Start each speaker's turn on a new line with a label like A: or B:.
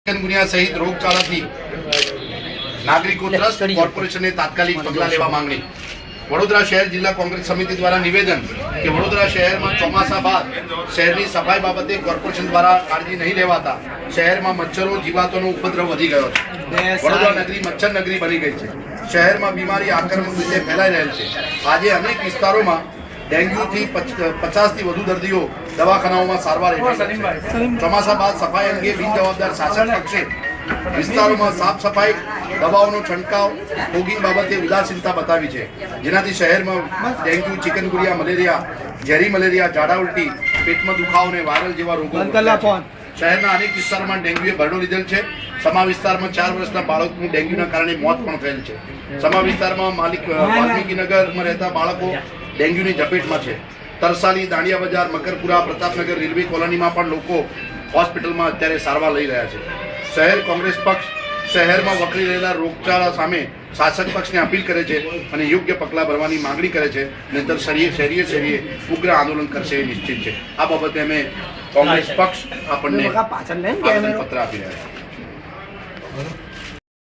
A: Chikungunya સહિત રોગચાળાથી નાગરિકો ત્રસ્ત કોર્પોરેશને તાત્કાલિક પગલાં લેવા માંગણી. વડોદરા શહેર જિલ્લા કોંગ્રેસ સમિતિ દ્વારા નિવેદન કે વડોદરા શહેરમાં ચોમાસા બાદ શહેરની સફાઈ બાબતે કોર્પોરેશન દ્વારા કાળજી નહીં લેવાતા શહેરમાં મચ્છરો જીવાતોનો ઉપદ્રવ વધી ગયો છે. વડોદરા નગરી મચ્છર નગરી બની ગઈ છે. શહેરમાં બીમારી આક્રમક રીતે ફેલાઈ રહેલ છે. આજે અનેક વિસ્તારોમાં ડેન્ગ્યુથી 50થી વધુ દર્દીઓ દવાખાનાઓમાં સારવાર હેઠળ છે. ચોમાસા બાદ સફાઈ અંગે બિનજવાબદાર શાસક પક્ષે વિસ્તારોમાં સાફ સફાઈ, દવાઓનો છંટકાવ, ફોગિંગ બાબતે ઉદાસીનતા બતાવી છે, જેનાથી શહેરમાં ડેન્ગ્યુ, ચિકનગુનિયા, મલેરિયા, ઝેરી મલેરિયા, ઝાડા ઉલટી, પેટમાં દુખાવો અને વાયરલ જેવા રોગો શહેરના અનેક વિસ્તારોમાં ડેન્ગ્યુએ ભરડો લીધેલ છે. સમા વિસ્તારમાં 4 વર્ષના બાળકનું ડેન્ગ્યુના કારણે મોત પણ થયેલ છે. સમા વિસ્તારમાં વાલ્મીકીનગરમાં રહેતા બાળકો ડેન્ગ્યુની ઝપેટમાં છે. તરસાલી, દાંડિયા બજાર, મકરપુરા, પ્રતાપનગર, રેલવે કોલોનીમાં પણ લોકો હોસ્પિટલમાં અત્યારે સારવાર લઈ રહ્યા છે. શહેર કોંગ્રેસ પક્ષ શહેરમાં વકરી રહેલા રોગચાળા સામે શાસક પક્ષને અપીલ કરે છે અને યોગ્ય પગલાં ભરવાની માંગણી કરે છે. નહીંતર શેરીએ ઉગ્ર આંદોલન કરશે એ નિશ્ચિત છે. આ બાબતે અમે કોંગ્રેસ પક્ષ આપણને આવેદનપત્ર આપી રહ્યા છે.